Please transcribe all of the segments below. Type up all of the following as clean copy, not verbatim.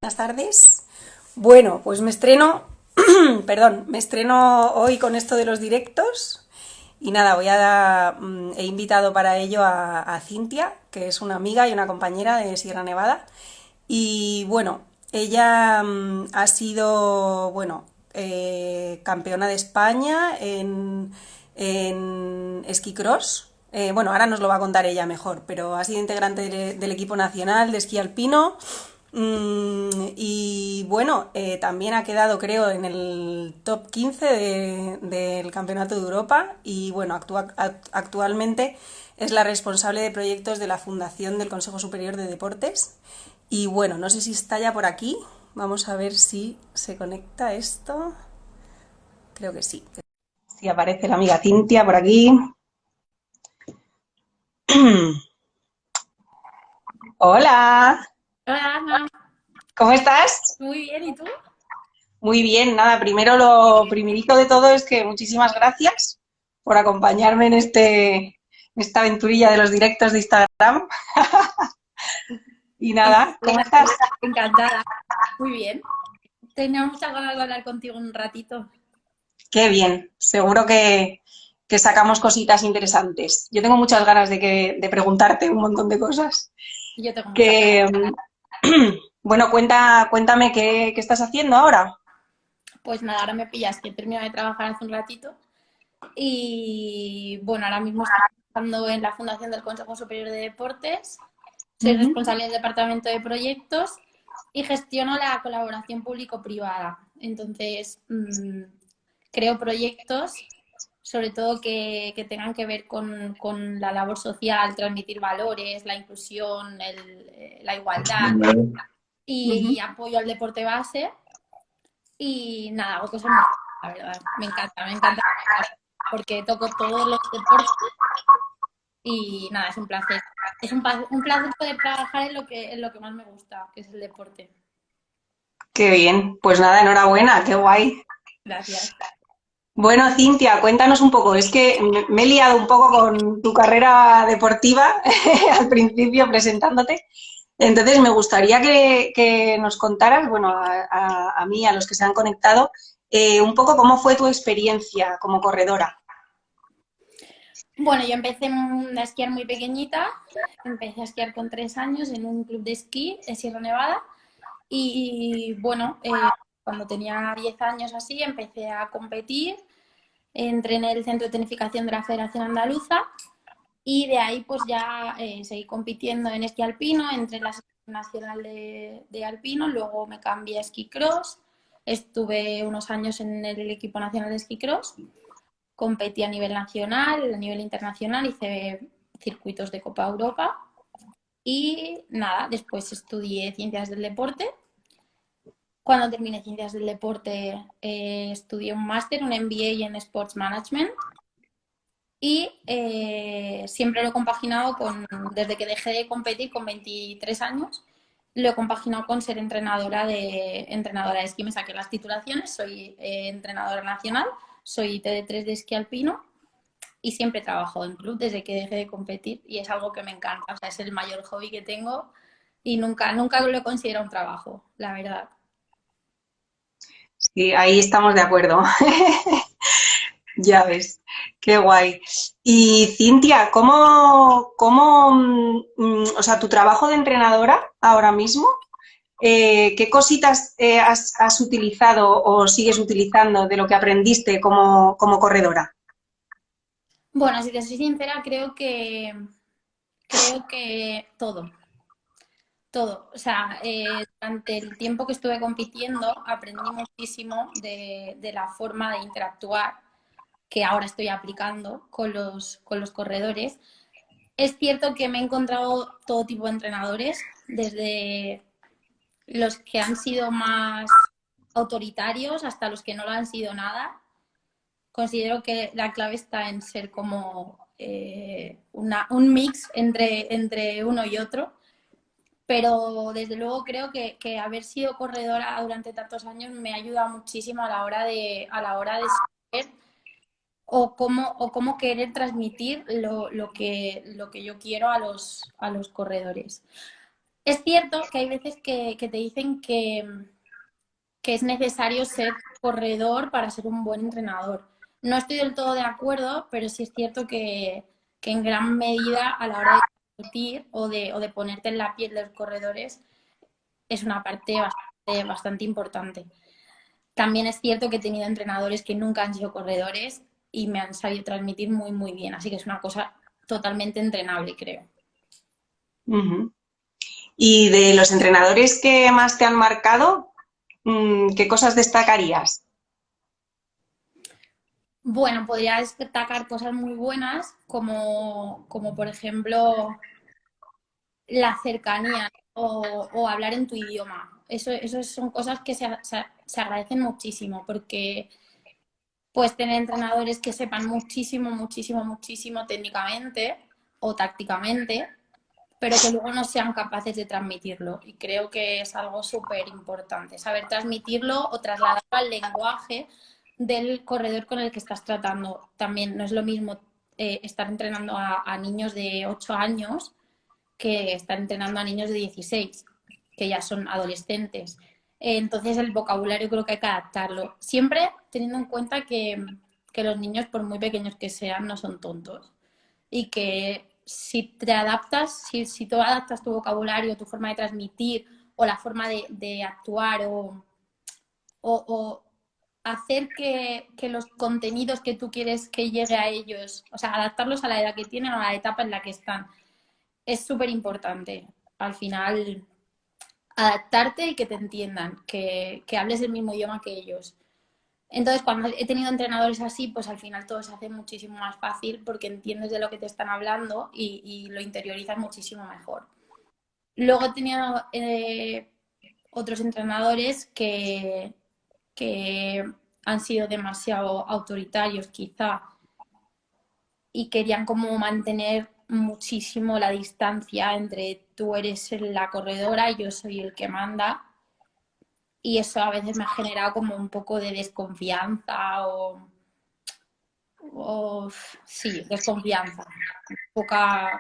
Buenas tardes. Bueno, pues me estreno, perdón, me estreno hoy con esto de los directos y nada, he invitado para ello a Cintia, que es una amiga y una compañera de Sierra Nevada. Y bueno, ella ha sido, campeona de España en esquí cross. Bueno, ahora nos lo va a contar ella mejor, pero ha sido integrante del equipo nacional de esquí alpino. Y bueno, también ha quedado, creo, en el top 15 del Campeonato de Europa y bueno, actualmente es la responsable de proyectos de la Fundación del Consejo Superior de Deportes. Y bueno, no sé si está ya por aquí. Vamos a ver si se conecta esto. Creo que sí. Sí, aparece la amiga Cintia por aquí. Hola, Hola, Ana. ¿cómo estás? Muy bien, ¿y tú? Muy bien, nada, primero lo primerito de todo es que muchísimas gracias por acompañarme en esta aventurilla de los directos de Instagram. Y nada, ¿cómo estás? Encantada. Muy bien. Tenía muchas ganas de hablar contigo un ratito. Qué bien, seguro que sacamos cositas interesantes. Yo tengo muchas ganas de preguntarte un montón de cosas. Yo tengo muchas Que, ganas. bueno, cuéntame qué estás haciendo ahora. Pues nada, ahora me pillas que he terminado de trabajar hace un ratito. Y bueno, ahora mismo estoy trabajando en la Fundación del Consejo Superior de Deportes. Soy Ujú. responsable del departamento de proyectos y gestiono la colaboración público-privada. Entonces, creo proyectos, sobre todo que tengan que ver con la labor social, transmitir valores, la inclusión, la igualdad y Ujú. apoyo al deporte base. Y nada, hago cosas muy, la verdad, me encanta porque toco todos los deportes y nada, es un placer. Es un placer poder trabajar en lo que más me gusta, que es el deporte. Qué bien, pues nada, enhorabuena, qué guay. Gracias. Bueno, Cintia, cuéntanos un poco. Es que me he liado un poco con tu carrera deportiva al principio presentándote. Entonces, me gustaría que nos contaras, bueno, a mí, a los que se han conectado, un poco cómo fue tu experiencia como corredora. Bueno, yo empecé a esquiar muy pequeñita. Empecé a esquiar con 3 años en un club de esquí en Sierra Nevada. Y bueno, cuando tenía 10 años así, empecé a competir. Entré en el centro de tecnificación de la Federación Andaluza y de ahí pues ya seguí compitiendo en esquí alpino, entré en la selección nacional de alpino, luego me cambié a esquí cross, estuve unos años en el equipo nacional de esquí cross, competí a nivel nacional, a nivel internacional, hice circuitos de Copa Europa y nada, después estudié ciencias del deporte. Cuando terminé ciencias del deporte, estudié un máster, un MBA en Sports Management y siempre lo he compaginado desde que dejé de competir con 23 años, lo he compaginado con ser entrenadora de esquí. Me saqué las titulaciones, soy entrenadora nacional, soy TD3 de esquí alpino y siempre trabajo en club desde que dejé de competir y es algo que me encanta. O sea, es el mayor hobby que tengo y nunca lo he considerado un trabajo, la verdad. Sí, ahí estamos de acuerdo. Ya ves, qué guay. Y Cintia, o sea, tu trabajo de entrenadora ahora mismo, ¿qué cositas has utilizado o sigues utilizando de lo que aprendiste como corredora? Bueno, si te soy sincera, creo que todo. Todo. O sea, durante el tiempo que estuve compitiendo aprendí muchísimo de la forma de interactuar que ahora estoy aplicando con los corredores. Es cierto que me he encontrado todo tipo de entrenadores, desde los que han sido más autoritarios hasta los que no lo han sido nada. Considero que la clave está en ser como un mix entre uno y otro, pero desde luego creo que haber sido corredora durante tantos años me ayuda muchísimo a la hora de saber o cómo querer transmitir lo que yo quiero a los corredores. Es cierto que hay veces que te dicen que es necesario ser corredor para ser un buen entrenador. No estoy del todo de acuerdo, pero sí es cierto que en gran medida a la hora de competir o de ponerte en la piel de los corredores es una parte bastante importante. También es cierto que he tenido entrenadores que nunca han sido corredores y me han sabido transmitir muy, muy bien. Así que es una cosa totalmente entrenable, creo. Ujú. Y de los entrenadores que más te han marcado, ¿qué cosas destacarías? Bueno, podría destacar cosas muy buenas, como por ejemplo la cercanía o hablar en tu idioma. Eso son cosas que se agradecen muchísimo porque puedes tener entrenadores que sepan muchísimo, muchísimo, muchísimo técnicamente o tácticamente, pero que luego no sean capaces de transmitirlo. Y creo que es algo súper importante, saber transmitirlo o trasladarlo al lenguaje del corredor con el que estás tratando. También no es lo mismo estar entrenando a niños de 8 años que estar entrenando a niños de 16, que ya son adolescentes. Entonces el vocabulario creo que hay que adaptarlo, siempre teniendo en cuenta que los niños, por muy pequeños que sean, no son tontos y que si te adaptas, si tú adaptas tu vocabulario, tu forma de transmitir o la forma de actuar o hacer que los contenidos que tú quieres que llegue a ellos, o sea, adaptarlos a la edad que tienen o a la etapa en la que están, es súper importante. Al final, adaptarte y que te entiendan, que hables el mismo idioma que ellos. Entonces, cuando he tenido entrenadores así, pues al final todo se hace muchísimo más fácil porque entiendes de lo que te están hablando y lo interiorizas muchísimo mejor. Luego he tenido otros entrenadores que han sido demasiado autoritarios quizá y querían como mantener muchísimo la distancia entre tú eres la corredora y yo soy el que manda, y eso a veces me ha generado como un poco de desconfianza o sí, desconfianza, poca,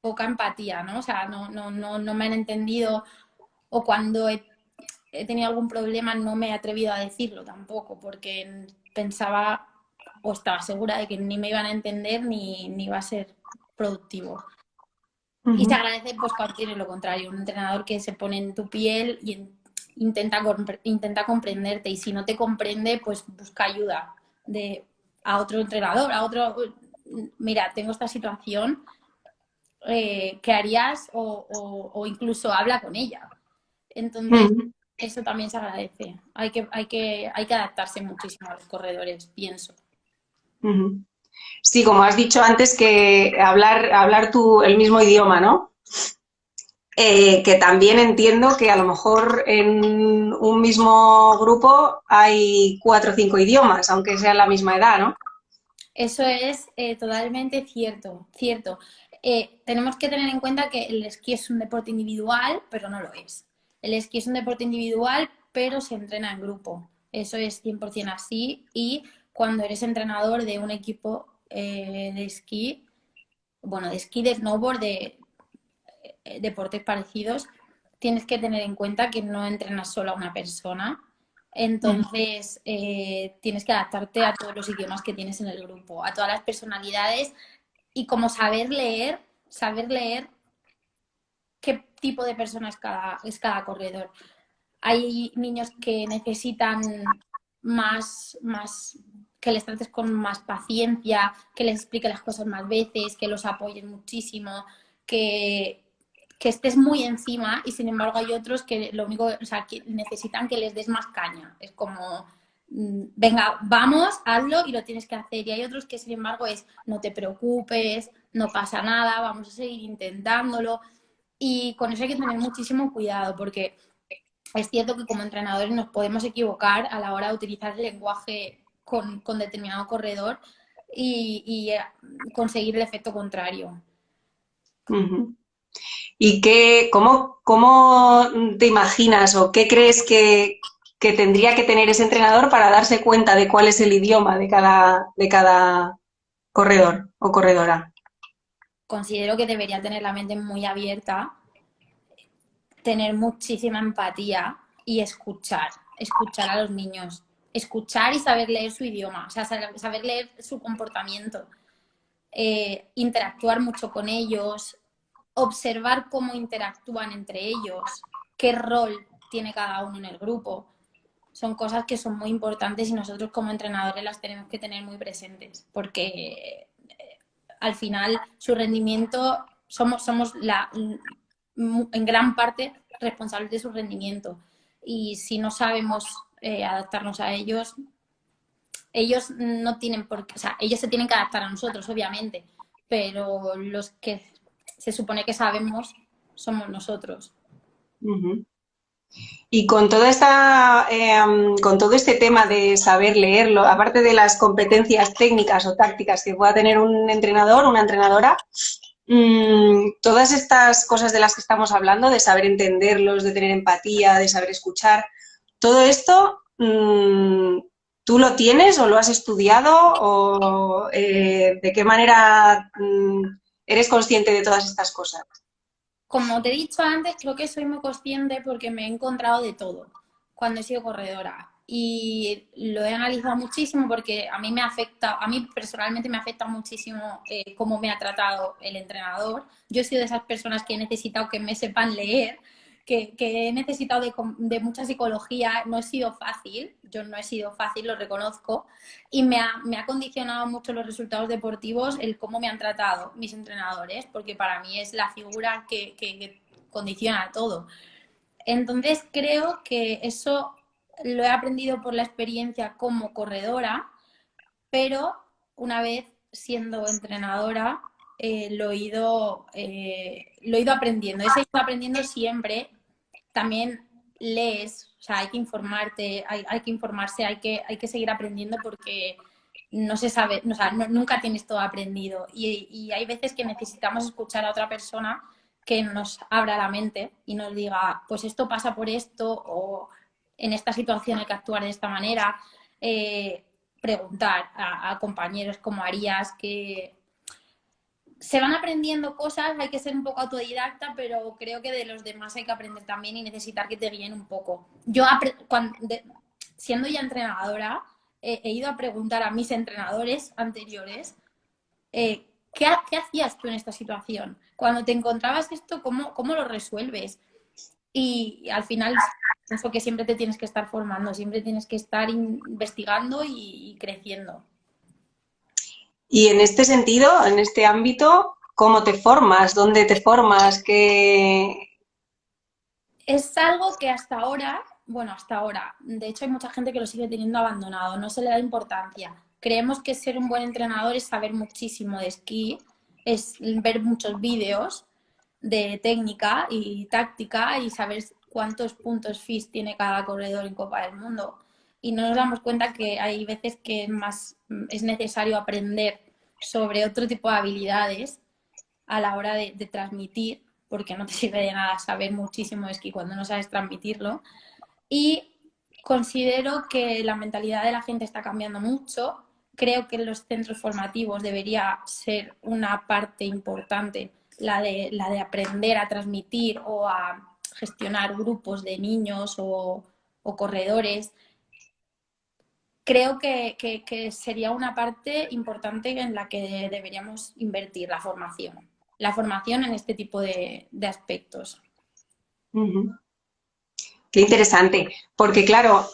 poca empatía, ¿no? O sea, no me han entendido o cuando he tenido algún problema no me he atrevido a decirlo tampoco porque pensaba o estaba segura de que ni me iban a entender ni iba a ser productivo. Y se Ujú. agradece pues cuando tienes lo contrario, un entrenador que se pone en tu piel y intenta comprenderte y si no te comprende, pues busca ayuda a otro entrenador, a otro, mira, tengo esta situación, ¿qué harías? O incluso habla con ella. Entonces, Ujú. eso también se agradece. Hay que adaptarse muchísimo a los corredores, pienso. Ujú. Sí, como has dicho antes, que hablar el mismo idioma, ¿no? Que también entiendo que a lo mejor en un mismo grupo hay 4 o 5 idiomas, aunque sean la misma edad, ¿no? Eso es totalmente cierto, cierto. Tenemos que tener en cuenta que el esquí es un deporte individual, pero no lo es. El esquí es un deporte individual, pero se entrena en grupo. Eso es 100% así. Y cuando eres entrenador de un equipo de esquí, bueno, de esquí, de snowboard, de deportes parecidos, tienes que tener en cuenta que no entrenas solo a una persona. Entonces, tienes que adaptarte a todos los idiomas que tienes en el grupo, a todas las personalidades y como saber leer qué tipo de persona es cada corredor. Hay niños que necesitan más, que les trates con más paciencia, que les explique las cosas más veces, que los apoyen muchísimo, que, que estés muy encima y sin embargo hay otros que lo único, o sea, que necesitan que les des más caña. Es como, venga, vamos, hazlo y lo tienes que hacer. Y hay otros que sin embargo es, no te preocupes, no pasa nada, vamos a seguir intentándolo. Y con eso hay que tener muchísimo cuidado porque es cierto que como entrenadores nos podemos equivocar a la hora de utilizar el lenguaje con determinado corredor y conseguir el efecto contrario. Ujú. ¿Y cómo te imaginas o qué crees que tendría que tener ese entrenador para darse cuenta de cuál es el idioma de cada corredor o corredora? Considero que debería tener la mente muy abierta tener muchísima empatía y escuchar a los niños, escuchar y saber leer su idioma, o sea, saber leer su comportamiento, interactuar mucho con ellos, observar cómo interactúan entre ellos, qué rol tiene cada uno en el grupo. Son cosas que son muy importantes y nosotros como entrenadores las tenemos que tener muy presentes, porque al final su rendimiento, somos en gran parte responsables de su rendimiento. Y si no sabemos adaptarnos a ellos, ellos no tienen por qué, o sea, ellos se tienen que adaptar a nosotros, obviamente, pero los que se supone que sabemos somos nosotros. Ujú. Y con toda esta, con todo este tema de saber leerlo, aparte de las competencias técnicas o tácticas que pueda tener un entrenador, una entrenadora, todas estas cosas de las que estamos hablando, de saber entenderlos, de tener empatía, de saber escuchar, todo esto, ¿tú lo tienes o lo has estudiado o de qué manera eres consciente de todas estas cosas? Como te he dicho antes, creo que soy muy consciente porque me he encontrado de todo cuando he sido corredora. Y lo he analizado muchísimo porque a mí me afecta, a mí personalmente me afecta muchísimo cómo me ha tratado el entrenador. Yo he sido de esas personas que he necesitado que me sepan leer, que he necesitado de mucha psicología. No he sido fácil, yo no he sido fácil, lo reconozco. Y me ha condicionado mucho los resultados deportivos el cómo me han tratado mis entrenadores, porque para mí es la figura que condiciona todo. Entonces creo que eso lo he aprendido por la experiencia como corredora, pero una vez siendo entrenadora lo he ido aprendiendo. He ido aprendiendo siempre. También lees, o sea, hay que informarte, hay que informarse, hay que seguir aprendiendo porque no se sabe, o sea, nunca tienes todo aprendido. Y hay veces que necesitamos escuchar a otra persona que nos abra la mente y nos diga, pues esto pasa por esto, o en esta situación hay que actuar de esta manera. Preguntar a compañeros cómo harías, que se van aprendiendo cosas, hay que ser un poco autodidacta, pero creo que de los demás hay que aprender también y necesitar que te guíen un poco. Yo, siendo ya entrenadora, he ido a preguntar a mis entrenadores anteriores, ¿qué hacías tú en esta situación? Cuando te encontrabas esto, ¿cómo lo resuelves? Y al final pienso que siempre te tienes que estar formando, siempre tienes que estar investigando y creciendo. Y en este sentido, en este ámbito, ¿cómo te formas? ¿Dónde te formas? ¿Qué? Es algo que hasta ahora, de hecho hay mucha gente que lo sigue teniendo abandonado, no se le da importancia. Creemos que ser un buen entrenador es saber muchísimo de esquí, es ver muchos vídeos de técnica y táctica y saber cuántos puntos FIS tiene cada corredor en Copa del Mundo. Y no nos damos cuenta que hay veces que es necesario aprender sobre otro tipo de habilidades a la hora de transmitir, porque no te sirve de nada saber muchísimo de esquí cuando no sabes transmitirlo. Y considero que la mentalidad de la gente está cambiando mucho. Creo que en los centros formativos debería ser una parte importante la de aprender a transmitir o a gestionar grupos de niños o corredores. Creo que sería una parte importante en la que deberíamos invertir la formación en este tipo de aspectos. Ujú. Qué interesante, porque claro,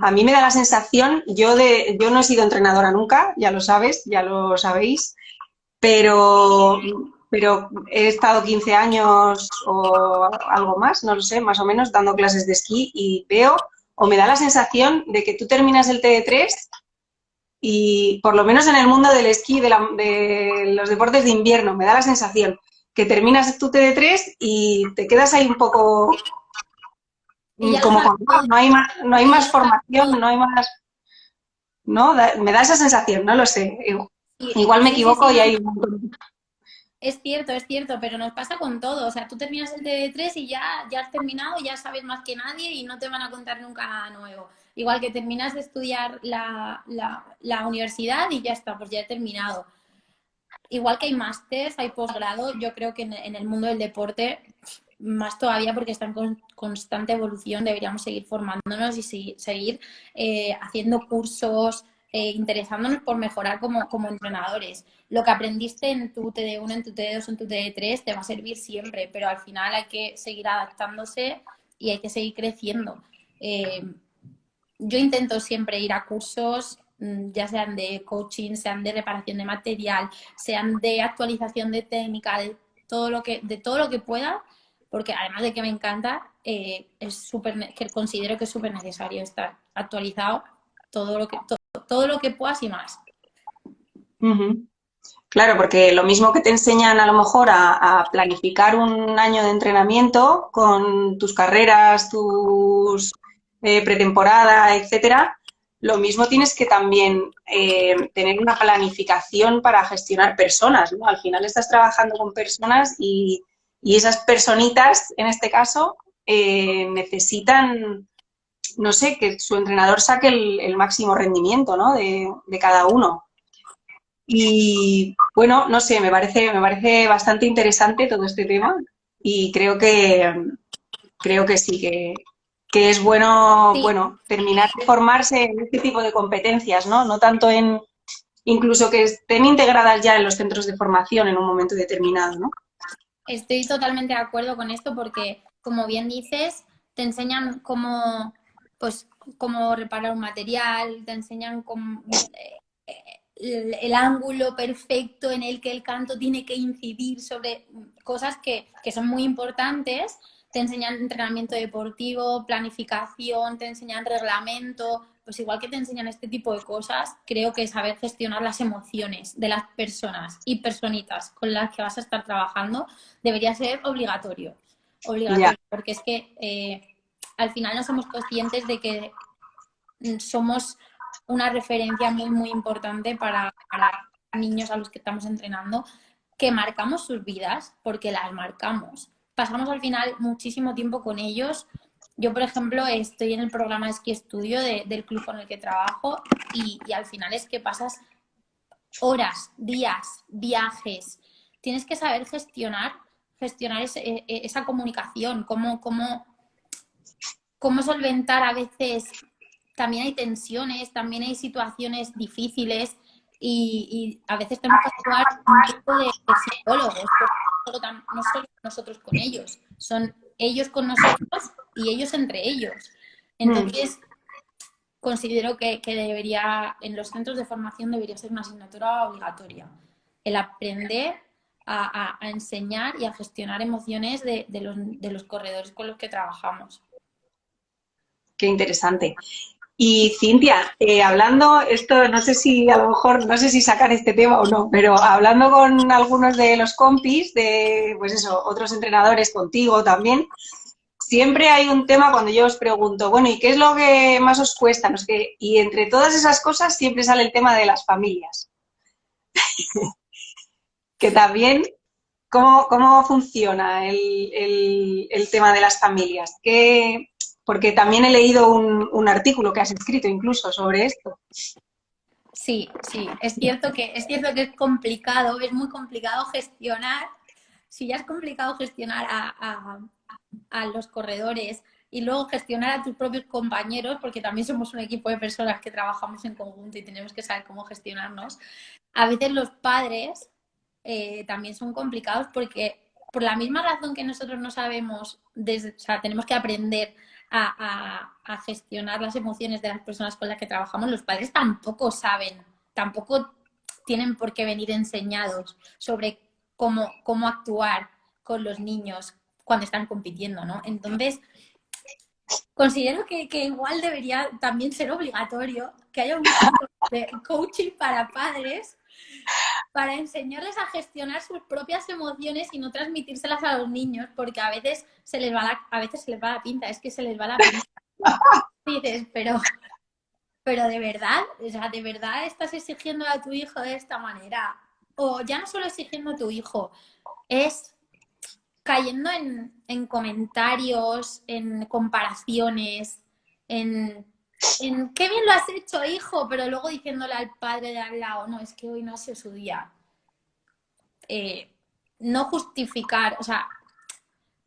a mí me da la sensación, yo no he sido entrenadora nunca, ya lo sabes, ya lo sabéis, pero, pero he estado 15 años o algo más, no lo sé, más o menos, dando clases de esquí y veo, o me da la sensación de que tú terminas el TD3 y por lo menos en el mundo del esquí, de los deportes de invierno, me da la sensación que terminas tu TD3 y te quedas ahí un poco Y ya lo como sabes con, todo, no hay y ya más lo sabes formación, todo. no hay más, ¿no? Me da esa sensación, no lo sé. Sí, Igual me sí, sí, sí, equivoco y no, hay no. un montón. Es cierto, pero nos pasa con todo. O sea, tú terminas el TD3 y ya has terminado, ya sabes más que nadie y no te van a contar nunca nada nuevo. Igual que terminas de estudiar la universidad y ya está, pues ya he terminado. Igual que hay másters, hay posgrado, yo creo que en el mundo del deporte más todavía porque está en constante evolución, deberíamos seguir formándonos y seguir haciendo cursos, interesándonos por mejorar como entrenadores. Lo que aprendiste en tu TD1, en tu TD2, en tu TD3 te va a servir siempre, pero al final hay que seguir adaptándose y hay que seguir creciendo. Yo intento siempre ir a cursos, ya sean de coaching, sean de reparación de material, sean de actualización de técnica, de todo lo que pueda, porque además de que me encanta, que considero que es súper necesario estar actualizado todo lo que puedas y más. Ujú. Claro, porque lo mismo que te enseñan a lo mejor a planificar un año de entrenamiento con tus carreras, tus pretemporada, etcétera, lo mismo tienes que también tener una planificación para gestionar personas, ¿no? Al final estás trabajando con personas y esas personitas, en este caso, necesitan, no sé, que su entrenador saque el máximo rendimiento, ¿no? De cada uno. Y bueno, no sé, me parece bastante interesante todo este tema y creo que sí, que es bueno, Sí, bueno, terminar de formarse en este tipo de competencias, ¿no? No tanto en, incluso que estén integradas ya en los centros de formación en un momento determinado, ¿no? estoy totalmente de acuerdo con esto porque, como bien dices, te enseñan pues, cómo reparar un material, te enseñan el ángulo perfecto en el que el canto tiene que incidir sobre cosas que son muy importantes. Te enseñan entrenamiento deportivo, planificación, te enseñan reglamento. Pues igual que te enseñan este tipo de cosas, creo que saber gestionar las emociones de las personas y personitas con las que vas a estar trabajando debería ser obligatorio. Ya. Obligatorio, porque es que al final no somos conscientes de que somos una referencia muy, muy importante para niños a los que estamos entrenando, que marcamos sus vidas, porque las marcamos. Pasamos al final muchísimo tiempo con ellos. Yo, por ejemplo, estoy en el programa de esquí estudio del club con el que trabajo y al final es que pasas horas, días, viajes. Tienes que saber gestionar esa comunicación, cómo solventar a veces. También hay tensiones, también hay situaciones difíciles y a veces tenemos que actuar un grupo de psicólogos, porque no solo nosotros con ellos, son ellos con nosotros y ellos entre ellos. Mm. Entonces, considero que debería, en los centros de formación debería ser una asignatura obligatoria, el aprender a enseñar y a gestionar emociones de los corredores con los que trabajamos. Qué interesante. Y Cintia, hablando, esto no sé si a lo mejor, no sé si sacar este tema o no, pero hablando con algunos de los compis, de pues eso, otros entrenadores contigo también, siempre hay un tema cuando yo os pregunto, bueno, ¿y qué es lo que más os cuesta? No sé qué, y entre todas esas cosas siempre sale el tema de las familias, que también, ¿cómo funciona el tema de las familias? Porque también he leído un artículo que has escrito incluso sobre esto. Sí, sí, es cierto que es complicado, es muy complicado gestionar. Si ya es complicado gestionar a los corredores y luego gestionar a tus propios compañeros, porque también somos un equipo de personas que trabajamos en conjunto y tenemos que saber cómo gestionarnos. A veces los padres también son complicados porque por la misma razón que nosotros no sabemos, o sea, tenemos que aprender a gestionar las emociones de las personas con las que trabajamos, los padres tampoco saben, tampoco tienen por qué venir enseñados sobre cómo actuar con los niños cuando están compitiendo, ¿no? Entonces, considero que igual debería también ser obligatorio que haya un curso de coaching para padres para enseñarles a gestionar sus propias emociones y no transmitírselas a los niños, porque a veces se les va la pinta, es que se les va la pinta. Dices, pero de verdad, o sea, de verdad estás exigiendo a tu hijo de esta manera. O ya no solo exigiendo a tu hijo, es cayendo en comentarios, en comparaciones, en, en qué bien lo has hecho, hijo, pero luego diciéndole al padre de al lado, no, es que hoy no ha sido su día. No justificar, o sea,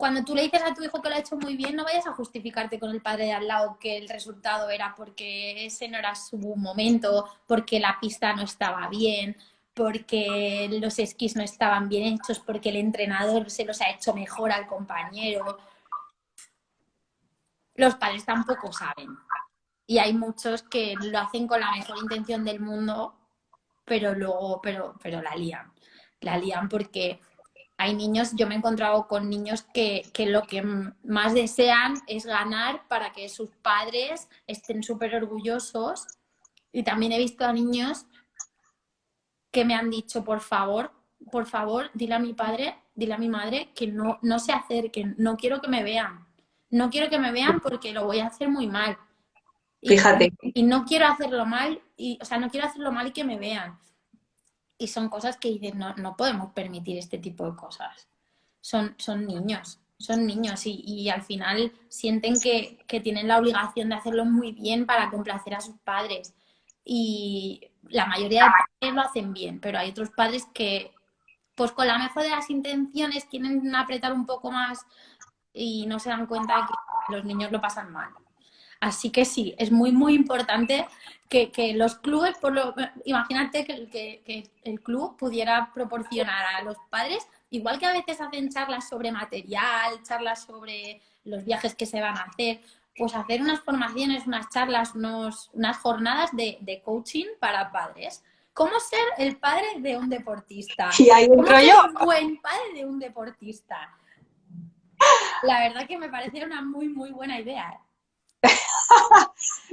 cuando tú le dices a tu hijo que lo ha hecho muy bien, no vayas a justificarte con el padre de al lado que el resultado era porque ese no era su momento, porque la pista no estaba bien, porque los esquís no estaban bien hechos, porque el entrenador se los ha hecho mejor al compañero. Los padres tampoco saben. Y hay muchos que lo hacen con la mejor intención del mundo, pero luego, pero la lían. La lían porque hay niños, yo me he encontrado con niños que lo que más desean es ganar para que sus padres estén súper orgullosos. Y también he visto a niños que me han dicho, por favor, dile a mi padre, dile a mi madre que no se acerquen, no quiero que me vean. No quiero que me vean porque lo voy a hacer muy mal. Fíjate. Y no quiero hacerlo mal, o sea, no quiero hacerlo mal y que me vean. Y son cosas que dicen, no podemos permitir este tipo de cosas. Son niños y al final sienten que tienen la obligación de hacerlo muy bien para complacer a sus padres. Y la mayoría de padres lo hacen bien, pero hay otros padres que, pues con la mejor de las intenciones, quieren apretar un poco más y no se dan cuenta de que los niños lo pasan mal. Así que sí, es muy, muy importante que los clubes, imagínate que el club pudiera proporcionar a los padres, igual que a veces hacen charlas sobre material, charlas sobre los viajes que se van a hacer, pues hacer unas formaciones, unas charlas, unas jornadas de coaching para padres. ¿Cómo ser el padre de un deportista? Y ahí ¿Cómo entro ser yo. un buen padre de un deportista? La verdad que me parece una muy, muy buena idea, ¿eh?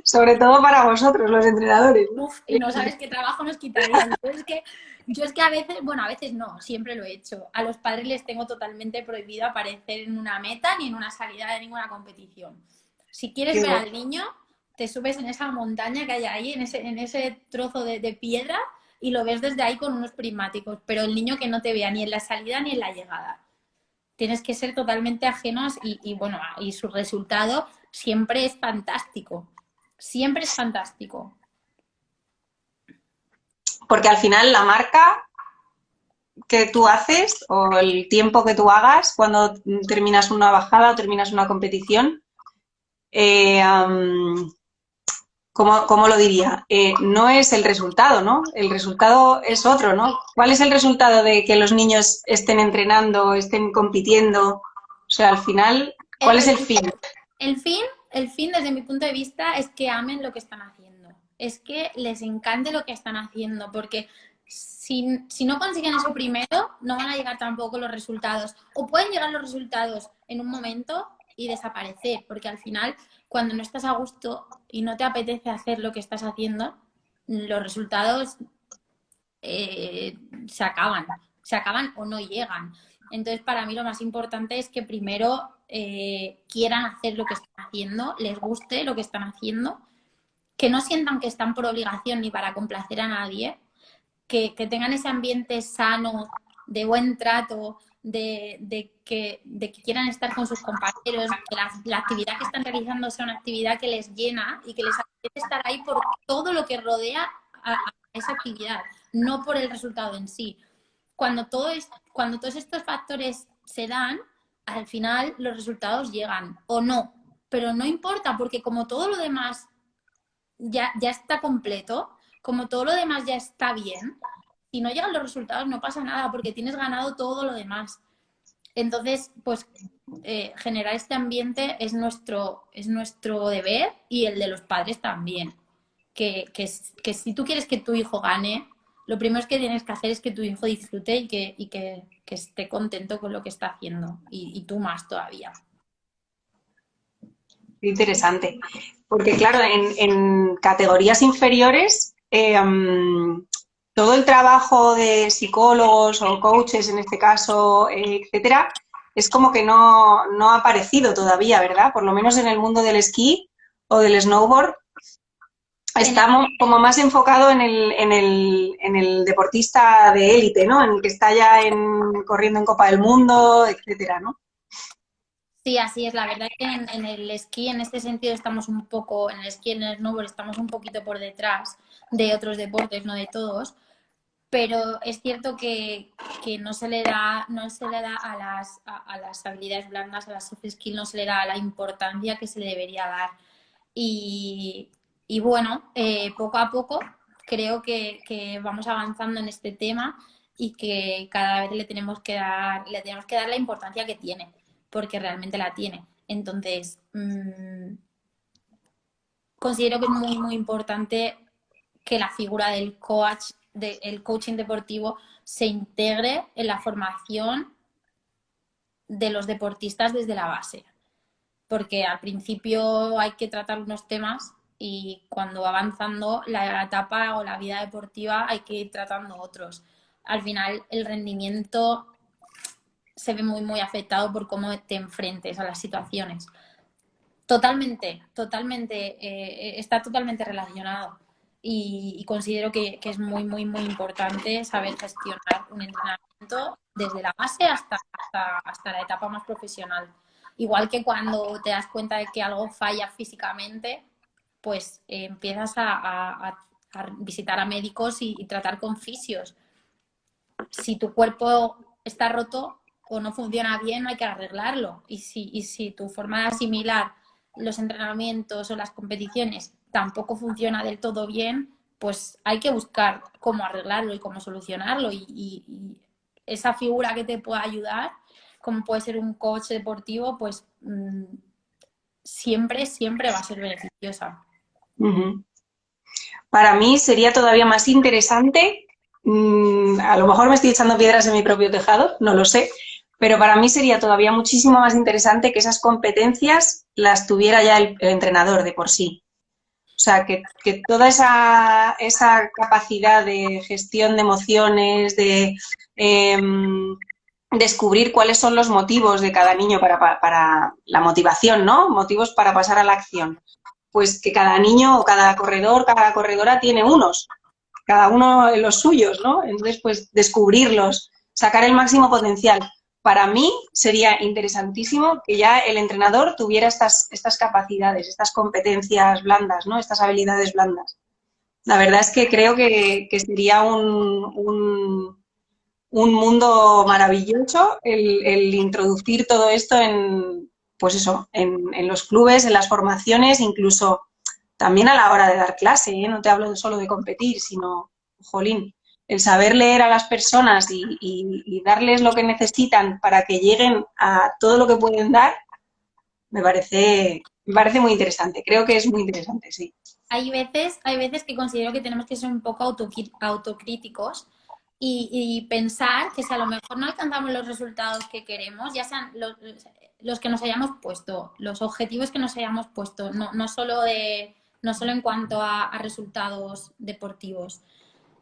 Sobre todo para vosotros, los entrenadores, ¿no? Uf, y no sabes qué trabajo nos quitaría. Yo es que a veces, bueno, a veces no, siempre lo he hecho. A los padres les tengo totalmente prohibido aparecer en una meta ni en una salida de ninguna competición. Si quieres ver al niño, te subes en esa montaña que hay ahí, en ese trozo de piedra, y lo ves desde ahí con unos prismáticos. Pero el niño que no te vea ni en la salida ni en la llegada. Tienes que ser totalmente ajenos y bueno, y su resultado siempre es fantástico. Siempre es fantástico. Porque al final la marca que tú haces o el tiempo que tú hagas cuando terminas una bajada o terminas una competición, eh, um, ¿cómo lo diría? No es el resultado, ¿no? El resultado es otro, ¿no? ¿Cuál es el resultado de que los niños estén entrenando, estén compitiendo? O sea, al final, ¿cuál es el fin? El fin, el fin, desde mi punto de vista, es que amen lo que están haciendo. Es que les encante lo que están haciendo, porque si no consiguen eso primero, no van a llegar tampoco los resultados. O pueden llegar los resultados en un momento y desaparecer, porque al final, cuando no estás a gusto y no te apetece hacer lo que estás haciendo, los resultados se acaban o no llegan. Entonces, para mí lo más importante es que primero quieran hacer lo que están haciendo, les guste lo que están haciendo, que no sientan que están por obligación ni para complacer a nadie, que tengan ese ambiente sano, de buen trato, de que quieran estar con sus compañeros, que la actividad que están realizando sea una actividad que les llena y que les apetece estar ahí por todo lo que rodea a esa actividad, no por el resultado en sí. Cuando todos estos factores se dan, al final los resultados llegan o no, pero no importa porque como todo lo demás ya está completo, como todo lo demás ya está bien, si no llegan los resultados no pasa nada porque tienes ganado todo lo demás. Entonces, pues generar este ambiente es nuestro deber y el de los padres también. Que si tú quieres que tu hijo gane, lo primero que tienes que hacer es que tu hijo disfrute y que esté contento con lo que está haciendo. Y tú más todavía. Interesante. Porque claro, en categorías inferiores, todo el trabajo de psicólogos o coaches, en este caso, etcétera, es como que no ha aparecido todavía, ¿verdad? Por lo menos en el mundo del esquí o del snowboard, estamos como más enfocado en el deportista de élite, ¿no? En el que está ya corriendo en Copa del Mundo, etcétera, ¿no? Sí, así es. La verdad es que en el esquí, en este sentido, estamos un poco, en el esquí y en el snowboard, estamos un poquito por detrás de otros deportes, no de todos. pero es cierto que no se le da a las habilidades blandas, a las soft skills, no se le da la importancia que se le debería dar. Y, y bueno, poco a poco creo que vamos avanzando en este tema y que cada vez le tenemos que dar la importancia que tiene, porque realmente la tiene. Entonces, considero que es muy, muy importante que la figura del coach, del coaching deportivo, se integre en la formación de los deportistas desde la base. Porque al principio hay que tratar unos temas y cuando va avanzando la etapa o la vida deportiva hay que ir tratando otros. Al final el rendimiento se ve muy, muy afectado por cómo te enfrentes a las situaciones. Totalmente, totalmente, está totalmente relacionado y considero que es muy, muy, muy importante saber gestionar un entrenamiento desde la base hasta la etapa más profesional. Igual que cuando te das cuenta de que algo falla físicamente, pues empiezas a visitar a médicos y tratar con fisios. Si tu cuerpo está roto o no funciona bien, hay que arreglarlo. Y si tu forma de asimilar los entrenamientos o las competiciones tampoco funciona del todo bien, pues hay que buscar cómo arreglarlo y cómo solucionarlo. Y esa figura que te pueda ayudar, como puede ser un coach deportivo, pues siempre, siempre va a ser beneficiosa. Ujú. Para mí sería todavía más interesante, a lo mejor me estoy echando piedras en mi propio tejado, no lo sé, pero para mí sería todavía muchísimo más interesante que esas competencias las tuviera ya el entrenador de por sí. O sea, que toda esa capacidad de gestión de emociones, de descubrir cuáles son los motivos de cada niño para la motivación, ¿no? Motivos para pasar a la acción. Pues que cada niño o cada corredor, cada corredora tiene unos, cada uno de los suyos, ¿no? Entonces, pues descubrirlos, sacar el máximo potencial. Para mí sería interesantísimo que ya el entrenador tuviera estas capacidades, estas competencias blandas, ¿no? Estas habilidades blandas. La verdad es que creo que sería un mundo maravilloso el introducir todo esto en, pues eso, en los clubes, en las formaciones, incluso también a la hora de dar clase, ¿eh? No te hablo solo de competir, sino, jolín, el saber leer a las personas y darles lo que necesitan para que lleguen a todo lo que pueden dar, me parece muy interesante. Creo que es muy interesante, sí. Hay veces que considero que tenemos que ser un poco autocríticos y pensar que si a lo mejor no alcanzamos los resultados que queremos, ya sean los que nos hayamos puesto, los objetivos que nos hayamos puesto, no solo en cuanto a resultados deportivos,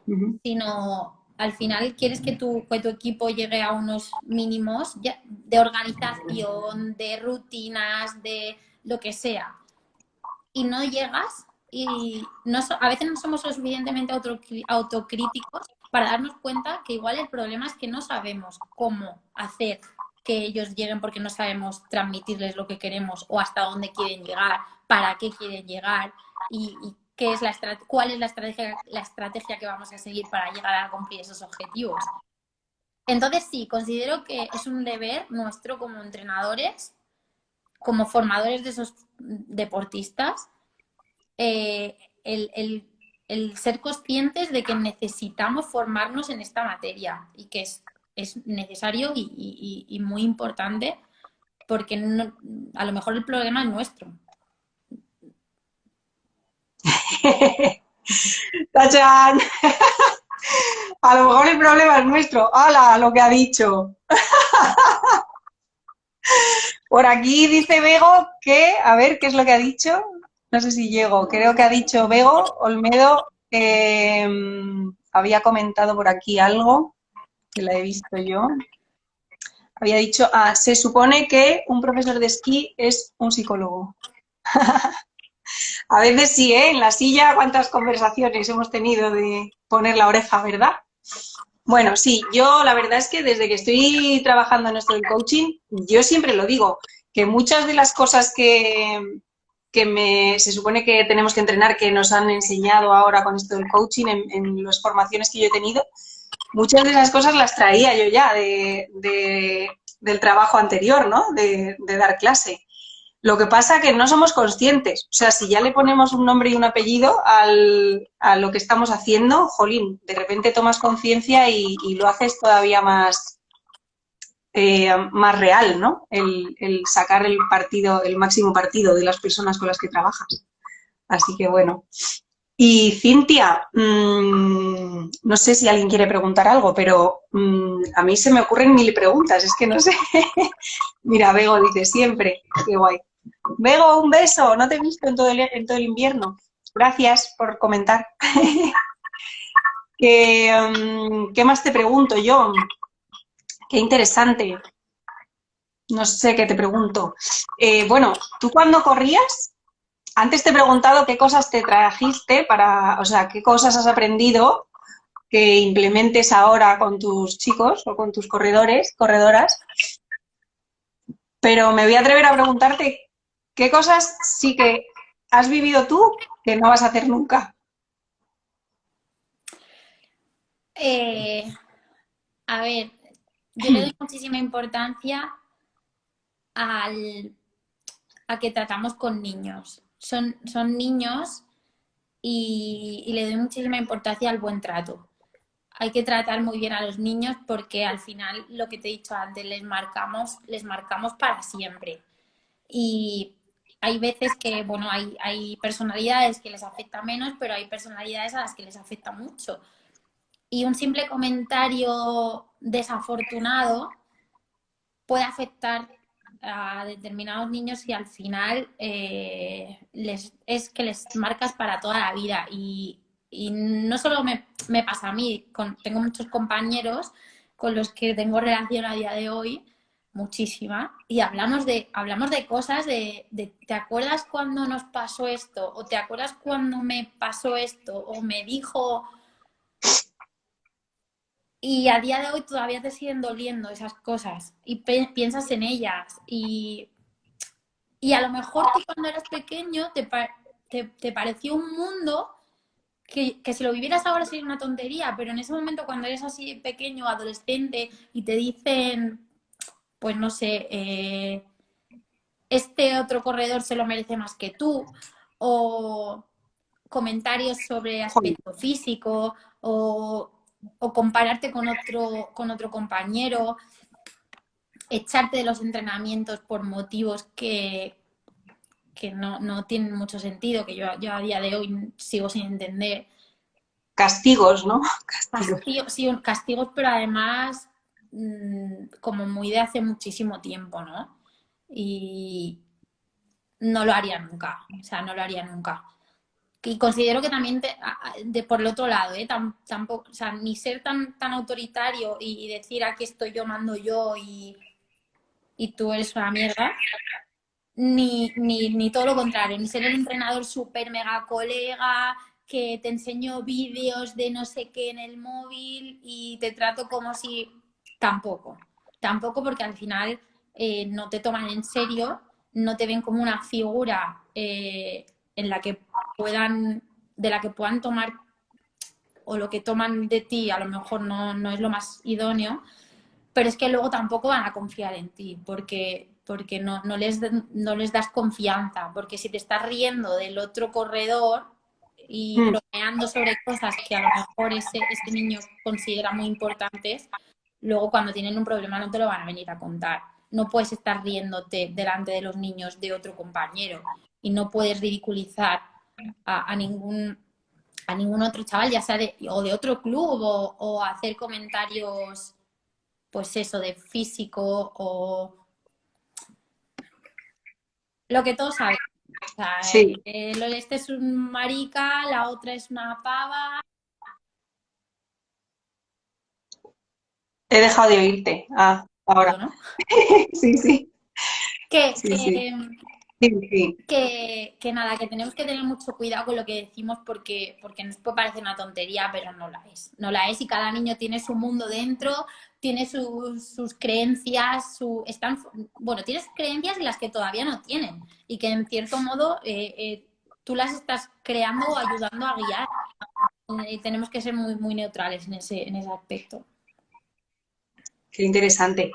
Uh-huh. sino al final quieres que tu equipo llegue a unos mínimos de organización, de rutinas, de lo que sea, y no llegas y a veces no somos lo suficientemente autocríticos para darnos cuenta que igual el problema es que no sabemos cómo hacer que ellos lleguen porque no sabemos transmitirles lo que queremos o hasta dónde quieren llegar, para qué quieren llegar y cuál es la estrategia que vamos a seguir para llegar a cumplir esos objetivos. Entonces sí, considero que es un deber nuestro como entrenadores, como formadores de esos deportistas, el ser conscientes de que necesitamos formarnos en esta materia y que es necesario y muy importante porque a lo mejor el problema es nuestro. ¡Tachán! A lo mejor el problema es nuestro. ¡Hala! Lo que ha dicho. Por aquí dice Bego que, a ver, ¿qué es lo que ha dicho? No sé si llego. Creo que ha dicho Bego Olmedo. Había comentado por aquí algo que la he visto yo. Había dicho, se supone que un profesor de esquí es un psicólogo. A veces sí, ¿eh? En la silla, cuántas conversaciones hemos tenido de poner la oreja, ¿verdad? Bueno, sí, yo la verdad es que desde que estoy trabajando en esto del coaching, yo siempre lo digo, que muchas de las cosas que se supone que tenemos que entrenar, que nos han enseñado ahora con esto del coaching en las formaciones que yo he tenido, muchas de esas cosas las traía yo ya del trabajo anterior, ¿no? De dar clase. Lo que pasa que no somos conscientes. O sea, si ya le ponemos un nombre y un apellido a lo que estamos haciendo, jolín, de repente tomas conciencia y lo haces todavía más real, ¿no? El sacar el partido, el máximo partido de las personas con las que trabajas. Así que bueno. Y Cintia, no sé si alguien quiere preguntar algo, pero a mí se me ocurren mil preguntas, es que no sé. Mira, Bego dice siempre, qué guay. Bego, un beso, no te he visto en todo el invierno. Gracias por comentar. ¿Qué más te pregunto yo? Qué interesante. No sé qué te pregunto. Bueno, ¿tú cuando corrías? Antes te he preguntado qué cosas te trajiste o sea, qué cosas has aprendido que implementes ahora con tus chicos o con tus corredores, corredoras, pero me voy a atrever a preguntarte qué cosas sí que has vivido tú que no vas a hacer nunca. Eh, a ver, yo le doy muchísima importancia al, a que tratamos con niños. Son niños y le doy muchísima importancia al buen trato. Hay que tratar muy bien a los niños porque al final, lo que te he dicho antes, les marcamos para siempre. Y hay veces que, bueno, hay personalidades que les afecta menos, pero hay personalidades a las que les afecta mucho. Y un simple comentario desafortunado puede afectar a determinados niños y al final es que les marcas para toda la vida. Y no solo me pasa a mí, tengo muchos compañeros con los que tengo relación a día de hoy, muchísima, y hablamos de cosas ¿te acuerdas cuando nos pasó esto? ¿O te acuerdas cuando me pasó esto? ¿O me dijo? Y a día de hoy todavía te siguen doliendo esas cosas y piensas en ellas. Y a lo mejor tú cuando eras pequeño te pareció un mundo que si lo vivieras ahora sería una tontería, pero en ese momento cuando eres así pequeño, adolescente, y te dicen, pues no sé, este otro corredor se lo merece más que tú, o comentarios sobre Joder, aspecto físico, o compararte con otro compañero, echarte de los entrenamientos por motivos que no tienen mucho sentido, que yo a día de hoy sigo sin entender. castigos, ¿no? Castigos. Castigos, sí, castigos, pero además como muy de hace muchísimo tiempo, ¿no? Y no lo haría nunca, o sea, no lo haría nunca. Y considero que también por el otro lado, tampoco, o sea, ni ser tan autoritario y decir aquí estoy yo, mando yo y tú eres una mierda, ni todo lo contrario, ni ser el entrenador súper mega colega que te enseño vídeos de no sé qué en el móvil y te trato como si... Tampoco porque al final no te toman en serio, no te ven como una figura en la que de la que puedan tomar o lo que toman de ti a lo mejor no es lo más idóneo, pero es que luego tampoco van a confiar en ti porque no les das confianza, porque si te estás riendo del otro corredor y Mm, bromeando sobre cosas que a lo mejor ese niño considera muy importantes, luego cuando tienen un problema no te lo van a venir a contar. No puedes estar riéndote delante de los niños de otro compañero y no puedes ridiculizar a ningún otro chaval, ya sea o de otro club o hacer comentarios, pues eso, de físico o lo que todos sabemos. O sea, sí, este es un marica, la otra es una pava. he dejado de oírte. Ah, ahora. ¿No? Sí, sí, Que, sí, sí. que, Sí, sí. que nada, que tenemos que tener mucho cuidado con lo que decimos porque nos puede parecer una tontería, pero no la es. No la es y cada niño tiene su mundo dentro, tiene sus creencias, bueno, tienes creencias en las que todavía no tienen y que en cierto modo tú las estás creando o ayudando a guiar. tenemos que ser muy, muy neutrales en ese aspecto. Qué interesante.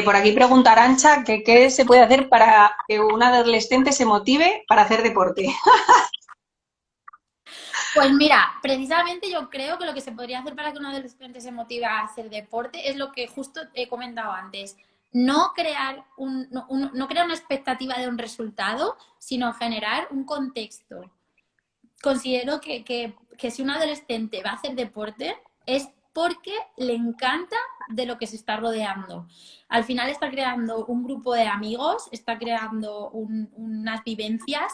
Por aquí pregunta Arantxa que qué se puede hacer para que un adolescente se motive para hacer deporte. Pues mira, precisamente yo creo que lo que se podría hacer para que un adolescente se motive a hacer deporte es lo que justo he comentado antes. No crear, no crear una expectativa de un resultado, sino generar un contexto. Considero que si un adolescente va a hacer deporte es porque le encanta de lo que se está rodeando. Al final está creando un grupo de amigos, está creando unas vivencias,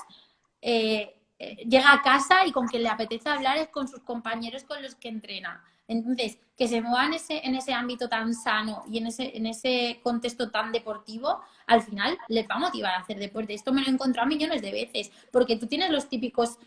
llega a casa y con quien le apetece hablar es con sus compañeros con los que entrena. Entonces, que se mueva en ese ámbito tan sano y en ese contexto tan deportivo, al final les va a motivar a hacer deporte. Esto me lo he encontrado millones de veces, porque tú tienes los típicos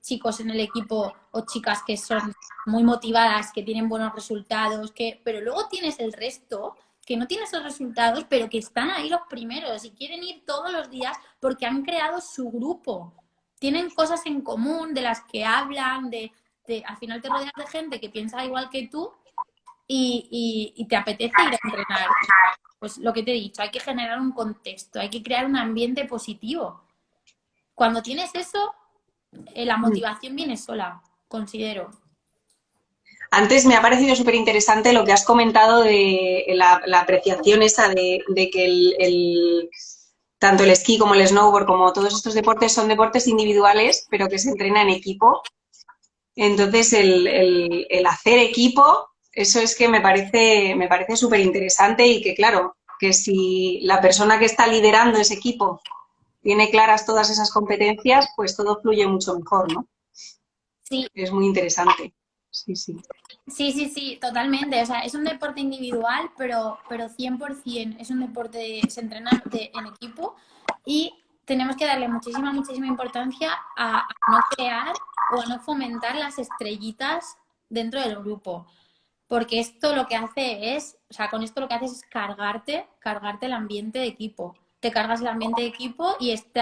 chicos en el equipo o chicas que son muy motivadas, que tienen buenos resultados, pero luego tienes el resto que no tiene esos resultados, pero que están ahí los primeros y quieren ir todos los días porque han creado su grupo. Tienen cosas en común de las que hablan, al final te rodeas de gente que piensa igual que tú y te apetece ir a entrenar. Pues lo que te he dicho, hay que generar un contexto, hay que crear un ambiente positivo. Cuando tienes eso, la motivación viene sola, considero. Antes me ha parecido súper interesante lo que has comentado de la apreciación esa de que tanto el esquí como el snowboard, como todos estos deportes, son deportes individuales, pero que se entrena en equipo. Entonces, el hacer equipo, eso es que me parece súper interesante y que, claro, que si la persona que está liderando ese equipo tiene claras todas esas competencias, pues todo fluye mucho mejor, ¿no? Sí. Es muy interesante. Sí, sí. Sí, totalmente. O sea, es un deporte individual, pero 100% es un deporte, se entrena en equipo y tenemos que darle muchísima, muchísima importancia a no crear o a no fomentar las estrellitas dentro del grupo. Porque esto lo que hace es, o sea, con esto lo que haces es cargarte el ambiente de equipo. Te cargas el ambiente de equipo y este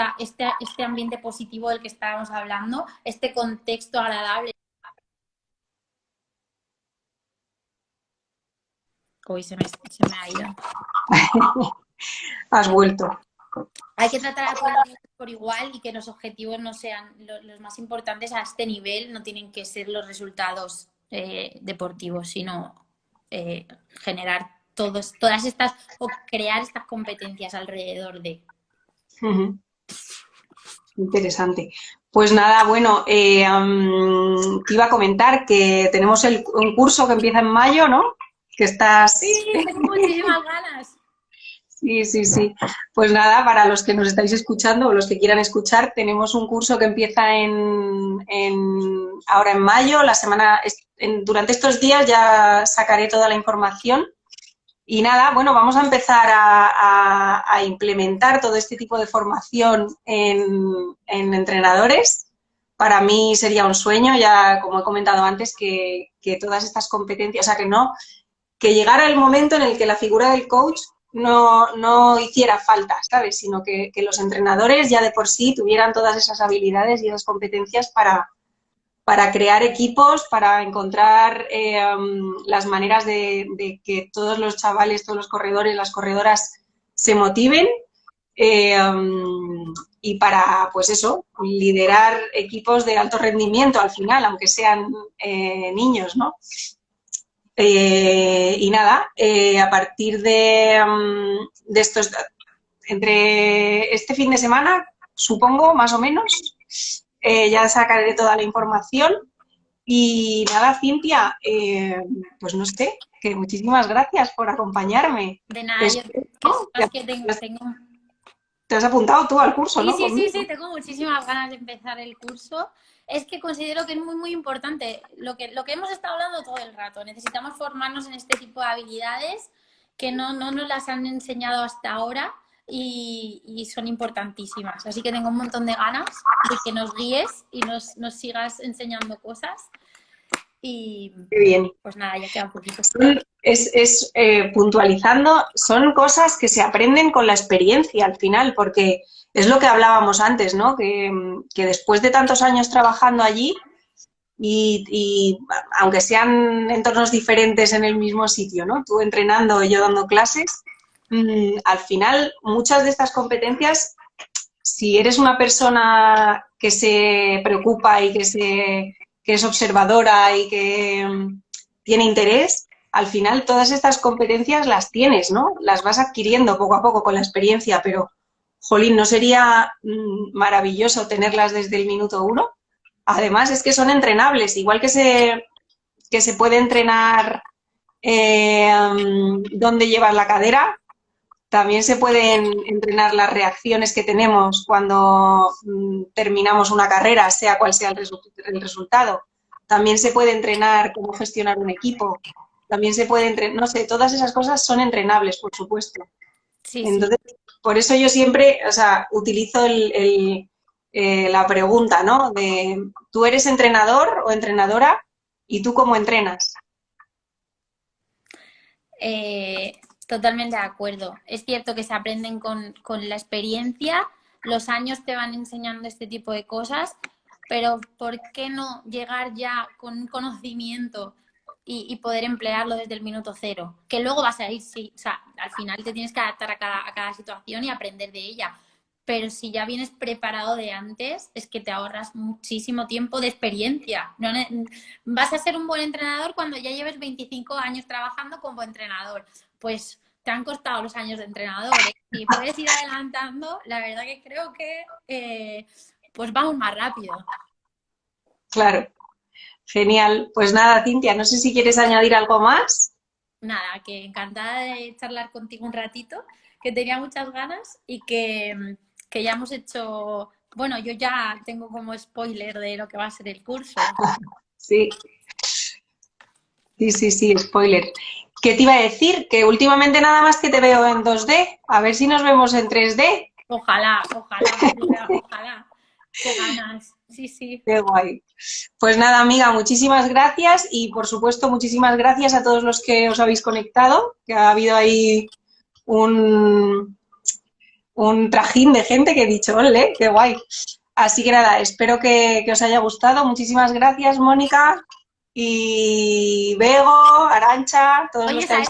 ambiente positivo del que estábamos hablando, este contexto agradable. Uy, se me ha ido. Has vuelto. Hay que tratar a todos los niños por igual y que los objetivos no sean los más importantes a este nivel, no tienen que ser los resultados deportivos, sino generar todas estas o crear estas competencias alrededor de. Interesante. Pues nada, bueno, te iba a comentar que tenemos un curso que empieza en mayo, ¿no? Que estás... Sí, tengo muchísimas ganas. Sí, sí, sí. Pues nada, para los que nos estáis escuchando o los que quieran escuchar, tenemos un curso que empieza ahora en mayo. Durante estos días ya sacaré toda la información. Y nada, bueno, vamos a empezar a implementar todo este tipo de formación en entrenadores. Para mí sería un sueño, ya como he comentado antes, que todas estas competencias, o sea, que llegara el momento en el que la figura del coach no hiciera falta, ¿sabes? Sino que los entrenadores ya de por sí tuvieran todas esas habilidades y esas competencias para crear equipos, para encontrar las maneras de que todos los chavales, todos los corredores, las corredoras se motiven y para, pues eso, liderar equipos de alto rendimiento al final, aunque sean niños, ¿no? Y nada, a partir de estos, entre este fin de semana, supongo, más o menos, ya sacaré toda la información. Y nada, Cintia, pues no sé, que muchísimas gracias por acompañarme. De nada, yo que tengo. Te has apuntado tú al curso, Sí, ¿no? sí, tengo muchísimas ganas de empezar el curso. Es que considero que es muy, muy importante lo que hemos estado hablando todo el rato. Necesitamos formarnos en este tipo de habilidades que no nos las han enseñado hasta ahora y son importantísimas. Así que tengo un montón de ganas de que nos guíes y nos sigas enseñando cosas. Y qué bien. Pues nada, ya queda un poquito. Puntualizando, son cosas que se aprenden con la experiencia al final, porque es lo que hablábamos antes, ¿no? Que después de tantos años trabajando allí, y aunque sean entornos diferentes en el mismo sitio, ¿no? Tú entrenando y yo dando clases, al final muchas de estas competencias, si eres una persona que se preocupa y que es observadora y que tiene interés, al final todas estas competencias las tienes, ¿no? Las vas adquiriendo poco a poco con la experiencia, pero, jolín, ¿no sería maravilloso tenerlas desde el minuto uno? Además, es que son entrenables, igual que se puede entrenar dónde llevas la cadera, también se pueden entrenar las reacciones que tenemos cuando terminamos una carrera, sea cual sea el resultado. También se puede entrenar cómo gestionar un equipo. También se puede entrenar, no sé, todas esas cosas son entrenables, por supuesto. Sí, sí. Entonces, por eso yo siempre, o sea, utilizo la pregunta, ¿no? De, ¿tú eres entrenador o entrenadora? ¿Y tú cómo entrenas? Totalmente de acuerdo. Es cierto que se aprenden con la experiencia, los años te van enseñando este tipo de cosas, pero ¿por qué no llegar ya con un conocimiento y poder emplearlo desde el minuto cero? Que luego vas a ir, sí, o sea, al final te tienes que adaptar a cada situación y aprender de ella. Pero si ya vienes preparado de antes, es que te ahorras muchísimo tiempo de experiencia. No, vas a ser un buen entrenador cuando ya lleves 25 años trabajando como entrenador. Pues te han costado los años de entrenador, ¿eh? Y puedes ir adelantando, la verdad que creo que pues vamos más rápido. Claro, genial. Pues nada, Cintia, no sé si quieres añadir algo más. Nada, que encantada de charlar contigo un ratito, que tenía muchas ganas y que ya hemos hecho, bueno, yo ya tengo como spoiler de lo que va a ser el curso. Sí, sí, spoiler. ¿Qué te iba a decir? Que últimamente nada más que te veo en 2D. A ver si nos vemos en 3D. Ojalá, ojalá, amiga, ojalá. Qué ganas. Sí, sí. Qué guay. Pues nada, amiga, muchísimas gracias y por supuesto muchísimas gracias a todos los que os habéis conectado, que ha habido ahí un, un trajín de gente que he dicho, ole, qué guay. Así que nada, espero que os haya gustado. Muchísimas gracias, Mónica y Bego, Arancha, todos los Oye, que habéis...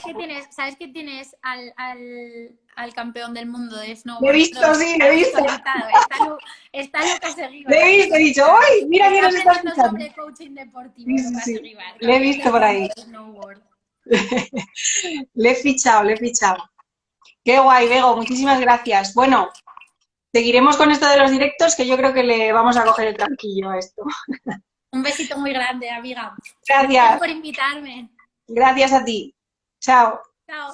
sabes que tienes al campeón del mundo de Le he snowboard visto, cross sí, le he aquí visto, conectado? Está Lucas le Eguíbar he aquí visto, he dicho, conectado. ¡ay! Mira quién Está nos está aprendiendo escuchando. sobre coaching deportivo, Sí, sí, Lucas sí, Eguíbar, le he campeón visto del por mundo ahí. de snowboard. Le he fichado, le he fichado. Qué guay, Bego, muchísimas gracias. Bueno, seguiremos con esto de los directos, que yo creo que le vamos a coger el tranquillo a esto. Un besito muy grande, amiga. Gracias Gracias, por invitarme. gracias a ti. Chao. Chao.